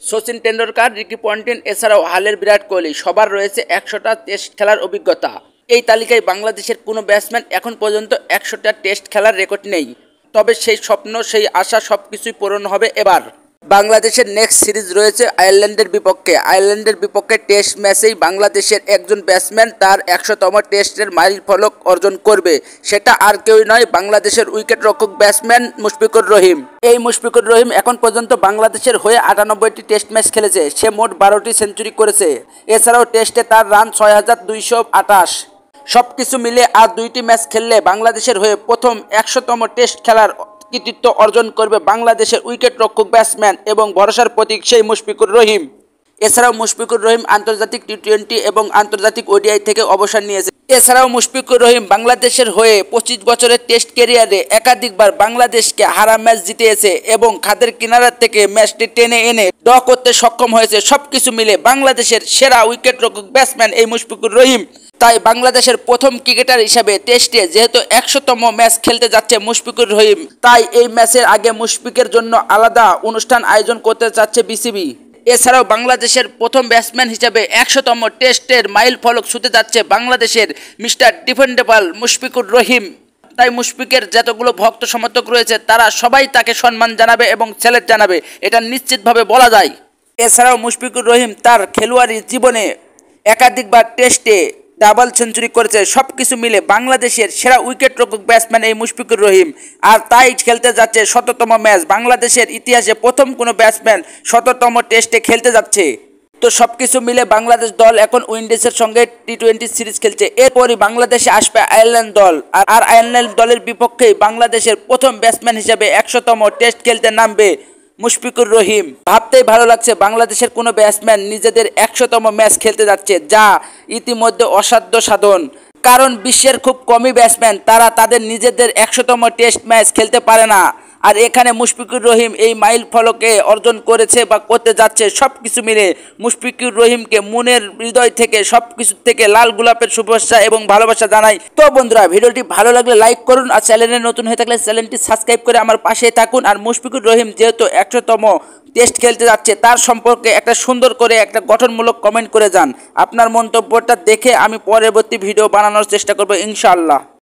Sachin Tendulkar, Ricky Ponting এছাড়াও হালের বিরাট কোহলি সবার রয়েছে 100টা টেস্ট খেলার অভিজ্ঞতা। এই তালিকায় বাংলাদেশের কোনো ব্যাটসম্যান এখন পর্যন্ত 100টা টেস্ট খেলার রেকর্ড নেই। তবে সেই স্বপ্ন, সেই আশা সবকিছুই পূরণ হবে এবার। বাংলাদেশের নেক্সট সিরিজ রয়েছে আয়ারল্যান্ডের বিপক্ষে। আয়ারল্যান্ডের বিপক্ষে টেস্ট ম্যাচেই বাংলাদেশের একজন ব্যাটসম্যান তার 100তম টেস্টের মাইল ফলক অর্জন করবে। সেটা আর কেউই নয়, বাংলাদেশের উইকেটরক্ষক ব্যাটসম্যান মুশফিকুর রহিম। এই মুশফিকুর রহিম এখন পর্যন্ত বাংলাদেশের হয়ে 98টি টেস্ট ম্যাচ খেলেছে। সে মোট 12টি সেঞ্চুরি করেছে। এছাড়াও টেস্টে তার রান 6228। সবকিছু মিলে আর 2টি ম্যাচ খেললে বাংলাদেশের হয়ে প্রথম 100তম টেস্ট খেলার কৃতিত্ব অর্জন করবে বাংলাদেশের উইকেট রক্ষক ব্যাটসম্যান এবং ভরসার প্রতীক সেই মুশফিকুর রহিম। এছাড়াও মুশফিকুর রহিম আন্তর্জাতিক টি-20 এবং আন্তর্জাতিক ওডিআই থেকে অবসর নিয়েছে। এছাড়াও মুশফিকুর রহিম বাংলাদেশের হয়ে 25 বছরের টেস্ট ক্যারিয়ারে একাধিকবার বাংলাদেশকে হারা ম্যাচ জিতিয়েছে এবং খাদের কিনারা থেকে ম্যাচটি টেনে এনে ড্র করতে সক্ষম হয়েছে। সবকিছু মিলে বাংলাদেশের সেরা উইকেট রক্ষক ব্যাটসম্যান এই মুশফিকুর রহিম। তাই বাংলাদেশের প্রথম ক্রিকেটার হিসাবে টেস্টে যেহেতু 100তম ম্যাচ খেলতে যাচ্ছে মুশফিকুর রহিম, তাই এই ম্যাচের আগে মুশফিকের জন্য আলাদা অনুষ্ঠান আয়োজন করতে চাচ্ছে বিসিবি। এছাড়াও বাংলাদেশের প্রথম ব্যাটসম্যান হিসাবে 100তম টেস্টের মাইল ফলক ছুঁতে যাচ্ছে বাংলাদেশের মিস্টার ডিফেন্ডেবল মুশফিকুর রহিম। তাই মুশফিকের যতগুলো ভক্ত সমর্থক রয়েছে তারা সবাই তাকে সম্মান জানাবে এবং স্যালুট জানাবে, এটা নিশ্চিতভাবে বলা যায়। এছাড়াও মুশফিকুর রহিম তার খেলোয়াড়ি জীবনে একাধিকবার টেস্টে ডাবল সেঞ্চুরি করেছে। সবকিছু মিলে বাংলাদেশের সেরা উইকেট রক্ষক ব্যাটসম্যান এই মুশফিকুর রহিম। আর তাই খেলতে যাচ্ছে 100তম ম্যাচ। বাংলাদেশের ইতিহাসে প্রথম কোনো ব্যাটসম্যান 100তম টেস্টে খেলতে যাচ্ছে। তো সবকিছু মিলে বাংলাদেশ দল এখন উইন্ডিজের সঙ্গে টি-20 সিরিজ খেলছে। এরপরই বাংলাদেশে আসবে আয়ারল্যান্ড দল। আর আয়ারল্যান্ড দলের বিপক্ষেই বাংলাদেশের প্রথম ব্যাটসম্যান হিসেবে 100তম টেস্ট খেলতে নামবে মুশফিকুর রহিম। ভাবতেই ভালো লাগছে বাংলাদেশের কোনো ব্যাটসম্যান নিজেদের 100তম ম্যাচ খেলতে যাচ্ছে, যা ইতিমধ্যে অসাধ্য সাধন। কারণ বিশ্বের খুব কমই ব্যাটসম্যান তারা তাদের নিজেদের 100তম টেস্ট ম্যাচ খেলতে পারে না। আর এখানে মুশফিকুর রহিম এই মাইল ফলকে অর্জন করেছে বা করতে যাচ্ছে। সব কিছু মিলে মুশফিকুর রহিমকে মনের হৃদয় থেকে সব কিছু থেকে লাল গোলাপের শুভেচ্ছা এবং ভালোবাসা জানাই। তো বন্ধুরা, ভিডিওটি ভালো লাগলে লাইক করুন, আর চ্যানেলে নতুন হয়ে থাকলে চ্যানেলটি সাবস্ক্রাইব করে আমার পাশে থাকুন। আর মুশফিকুর রহিম যেহেতু 100তম টেস্ট খেলতে যাচ্ছে তার সম্পর্কে একটা সুন্দর করে একটা গঠনমূলক কমেন্ট করে যান। আপনার মন্তব্যটা দেখে আমি পরবর্তী ভিডিও বানানোর চেষ্টা করব ইনশাআল্লাহ।